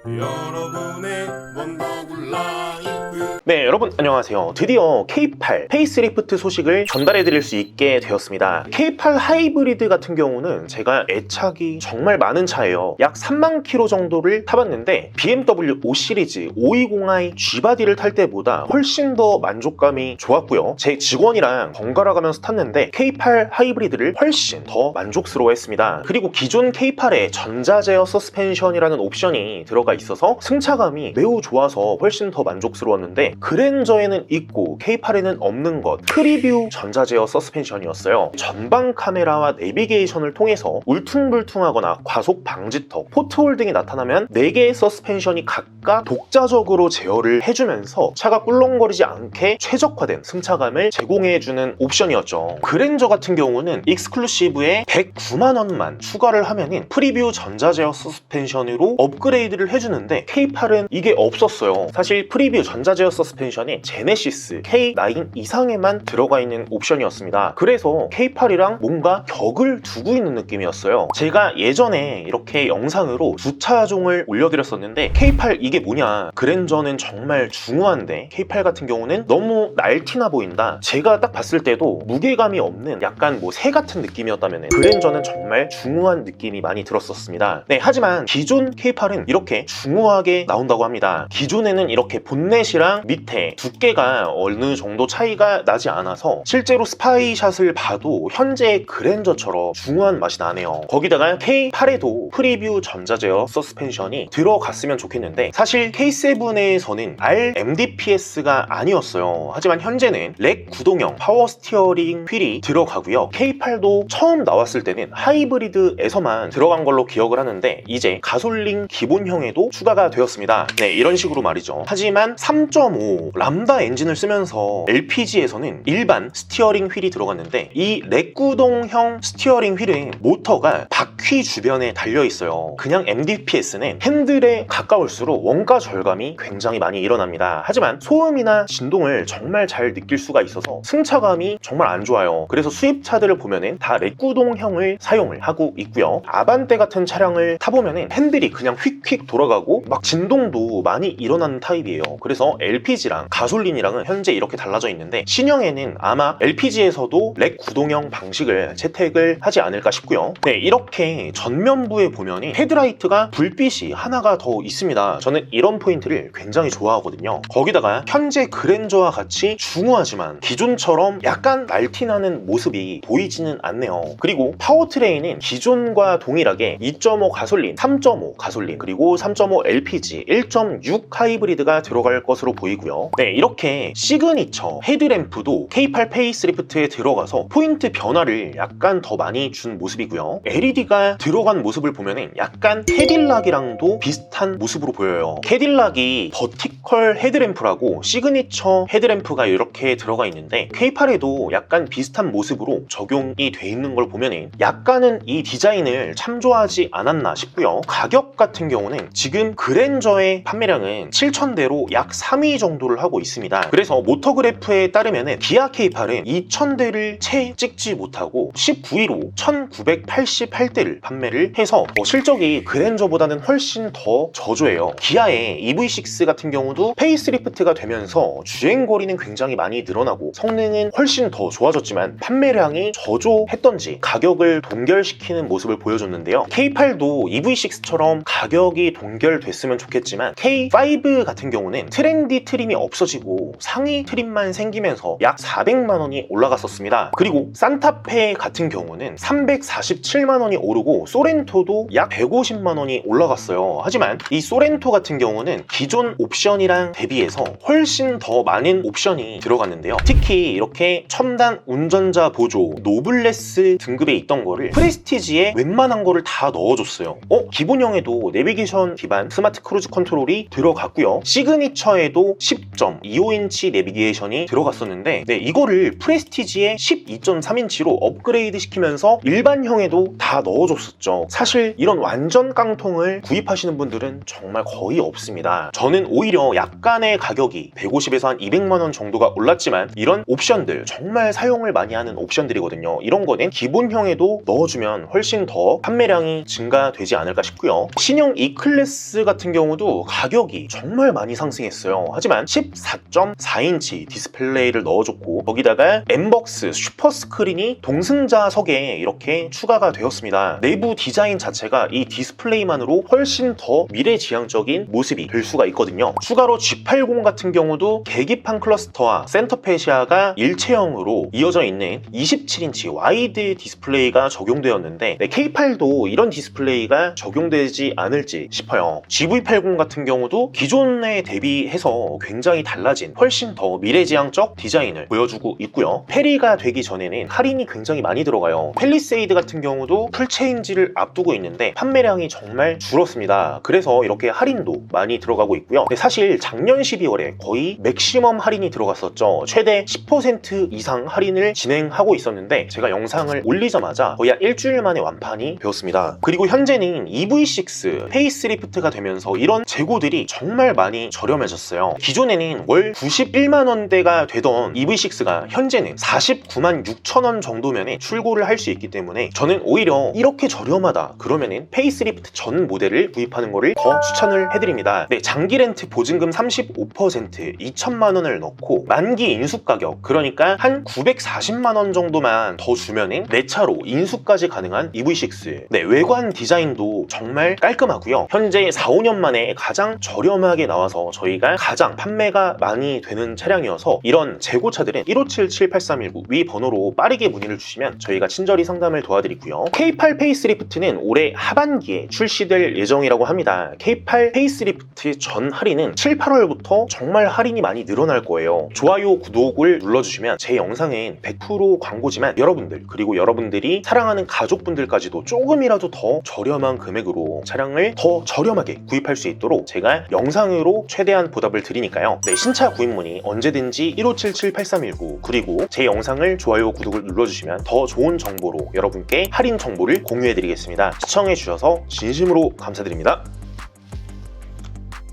여러분의 원더굴 라이프. 네, 여러분 안녕하세요. 드디어 K8 페이스리프트 소식을 전달해드릴 수 있게 되었습니다. K8 하이브리드 같은 경우는 제가 애착이 정말 많은 차예요. 약 3만 킬로 정도를 타봤는데 BMW 5 시리즈 520i G바디를 탈 때보다 훨씬 더 만족감이 좋았고요. 제 직원이랑 번갈아 가면서 탔는데 K8 하이브리드를 훨씬 더 만족스러워했습니다. 그리고 기존 K8에 전자제어 서스펜션이라는 옵션이 들어가 있어서 승차감이 매우 좋아서 훨씬 더 만족스러웠는데, 그랜저에는 있고 K8에는 없는 것, 프리뷰 전자제어 서스펜션이었어요. 전방 카메라와 내비게이션을 통해서 울퉁불퉁하거나 과속 방지턱, 포트홀 등이 나타나면 4개의 서스펜션이 각각 독자적으로 제어를 해주면서 차가 꿀렁거리지 않게 최적화된 승차감을 제공해주는 옵션이었죠. 그랜저 같은 경우는 익스클루시브에 109만 원만 추가를 하면은 프리뷰 전자제어 서스펜션으로 업그레이드를 해주는데, K8은 이게 없었어요. 사실 프리뷰 전자제어 서스펜션이 제네시스 K9 이상에만 들어가 있는 옵션이었습니다. 그래서 K8이랑 뭔가 격을 두고 있는 느낌이었어요. 제가 예전에 이렇게 영상으로 두 차종을 올려드렸었는데, K8 이게 뭐냐, 그랜저는 정말 중후한데 K8 같은 경우는 너무 날티나 보인다, 제가 딱 봤을 때도 무게감이 없는 약간 뭐 새 같은 느낌이었다면 그랜저는 정말 중후한 느낌이 많이 들었었습니다. 네, 하지만 기존 K8은 이렇게 중후하게 나온다고 합니다. 기존에는 이렇게 본넷이랑 밑에 두께가 어느 정도 차이가 나지 않아서 실제로 스파이샷을 봐도 현재 그랜저처럼 중후한 맛이 나네요. 거기다가 K8에도 프리뷰 전자제어 서스펜션이 들어갔으면 좋겠는데, 사실 K7에서는 RMDPS가 아니었어요. 하지만 현재는 렉 구동형 파워 스티어링 휠이 들어가고요. K8도 처음 나왔을 때는 하이브리드에서만 들어간 걸로 기억을 하는데, 이제 가솔린 기본형에도 추가가 되었습니다. 네, 이런 식으로 말이죠. 하지만 3.5 람다 엔진을 쓰면서 LPG에서는 일반 스티어링 휠이 들어갔는데, 이 렉구동형 스티어링 휠은 모터가 바퀴 주변에 달려있어요. 그냥 MDPS는 핸들에 가까울수록 원가 절감이 굉장히 많이 일어납니다. 하지만 소음이나 진동을 정말 잘 느낄 수가 있어서 승차감이 정말 안 좋아요. 그래서 수입차들을 보면은 다 렉구동형을 사용을 하고 있고요. 아반떼 같은 차량을 타보면은 핸들이 그냥 휙휙 돌아가고 막 진동도 많이 일어나는 타입이에요. 그래서 LPG랑 가솔린이랑은 현재 이렇게 달라져 있는데, 신형에는 아마 LPG에서도 렉 구동형 방식을 채택을 하지 않을까 싶고요. 네, 이렇게 전면부에 보면은 헤드라이트가 불빛이 하나가 더 있습니다. 저는 이런 포인트를 굉장히 좋아하거든요. 거기다가 현재 그랜저와 같이 중후하지만 기존처럼 약간 날티나는 모습이 보이지는 않네요. 그리고 파워트레인은 기존과 동일하게 2.5 가솔린, 3.5 가솔린, 그리고 3.5 LPG, 1.6 하이브리드가 들어갈 것으로 보이고요. 네, 이렇게 시그니처 헤드램프도 K8 페이스리프트에 들어가서 포인트 변화를 약간 더 많이 준 모습이고요. LED가 들어간 모습을 보면은 약간 캐딜락이랑도 비슷한 모습으로 보여요. 캐딜락이 버티컬 헤드램프라고 시그니처 헤드램프가 이렇게 들어가 있는데, K8에도 약간 비슷한 모습으로 적용이 돼 있는 걸 보면은 약간은 이 디자인을 참조하지 않았나 싶고요. 가격 같은 경우는 지금 그랜저의 판매량은 7,000대로 약 3위 정도를 하고 있습니다. 그래서 모터그래프에 따르면은 기아 K8은 2,000대를 채 찍지 못하고 19위로 1,988대를 판매를 해서 실적이 그랜저보다는 훨씬 더 저조해요. 기아의 EV6 같은 경우도 페이스리프트가 되면서 주행거리는 굉장히 많이 늘어나고 성능은 훨씬 더 좋아졌지만 판매량이 저조했던지 가격을 동결시키는 모습을 보여줬는데요. K8도 EV6처럼 가격이 동결됐으면 좋겠지만, K5 같은 경우는 트렌디 트림이 없어지고 상위 트림만 생기면서 약 400만 원이 올라갔었습니다. 그리고 산타페 같은 경우는 347만 원이 오르고 소렌토도 약 150만 원이 올라갔어요. 하지만 이 소렌토 같은 경우는 기존 옵션이랑 대비해서 훨씬 더 많은 옵션이 들어갔는데요. 특히 이렇게 첨단 운전자 보조, 노블레스 등급에 있던 거를 프레스티지에 웬만한 거를 다 넣어줬어요. 기본형에도 내비게이션 기반 스마트 크루즈 컨트롤이 들어갔고요. 시그니처에도 10.25인치 내비게이션이 들어갔었는데 네, 이거를 프레스티지의 12.3인치로 업그레이드 시키면서 일반형에도 다 넣어줬었죠. 사실 이런 완전 깡통을 구입하시는 분들은 정말 거의 없습니다. 저는 오히려 약간의 가격이 150에서 한 200만원 정도가 올랐지만 이런 옵션들, 정말 사용을 많이 하는 옵션들이거든요. 이런 거는 기본형에도 넣어주면 훨씬 더 판매량이 증가되지 않을까 싶고요. 신형 E클래스 같은 경우도 가격이 정말 많이 상승했어요. 하지만 14.4인치 디스플레이를 넣어줬고 거기다가 엠벅스 슈퍼 스크린이 동승자석에 이렇게 추가가 되었습니다. 내부 디자인 자체가 이 디스플레이만으로 훨씬 더 미래지향적인 모습이 될 수가 있거든요. 추가로 G80 같은 경우도 계기판 클러스터와 센터페시아가 일체형으로 이어져 있는 27인치 와이드 디스플레이가 적용되었는데 네, K8도 이런 디스플레이가 적용되지 않을지 싶어요. GV80 같은 경우도 기존에 대비해서 굉장히 달라진 훨씬 더 미래지향적 디자인을 보여주고 있고요. 페리가 되기 전에는 할인이 굉장히 많이 들어가요. 펠리세이드 같은 경우도 풀체인지를 앞두고 있는데 판매량이 정말 줄었습니다. 그래서 이렇게 할인도 많이 들어가고 있고요. 근데 사실 작년 12월에 거의 맥시멈 할인이 들어갔었죠. 최대 10% 이상 할인을 진행하고 있었는데 제가 영상을 올리자마자 거의 한 일주일 만에 완판이 되었습니다. 그리고 현재는 EV6 페이스리프트가 되면서 이런 재고들이 정말 많이 저렴해졌어요. 기존에는 월 91만 원대가 되던 EV6가 현재는 49만 6천 원 정도면 출고를 할 수 있기 때문에 저는 오히려 이렇게 저렴하다 그러면은 페이스리프트 전 모델을 구입하는 거를 더 추천을 해드립니다. 네, 장기 렌트 보증금 35% 2천만 원을 넣고 만기 인수 가격 그러니까 한 940만 원 정도만 더 주면은 내 차로 인수까지 가능한 EV6. 네, 외관 디자인도 정말 깔끔하고요. 현재 4, 5년 만에 가장 저렴하게 나와서 저희가 가장 판매가 많이 되는 차량이어서 이런 재고차들은 1577-8319 위 번호로 빠르게 문의를 주시면 저희가 친절히 상담을 도와드리고요. K8 페이스리프트는 올해 하반기에 출시될 예정이라고 합니다. K8 페이스리프트 전 할인은 7, 8월부터 정말 할인이 많이 늘어날 거예요. 좋아요, 구독을 눌러주시면 제 영상은 100% 광고지만 여러분들 그리고 여러분들이 사랑하는 가족분들까지도 조금이라도 더 저렴한 금액으로 차량을 더 저렴하게 구입할 수 있도록 제가 영상으로 최대한 보답을 드리니까요. 네, 신차 구입 문의 언제든지 1577-8319 그리고 제 영상을 좋아요, 구독을 눌러주시면 더 좋은 정보로 여러분께 할인 정보를 공유해드리겠습니다. 시청해주셔서 진심으로 감사드립니다.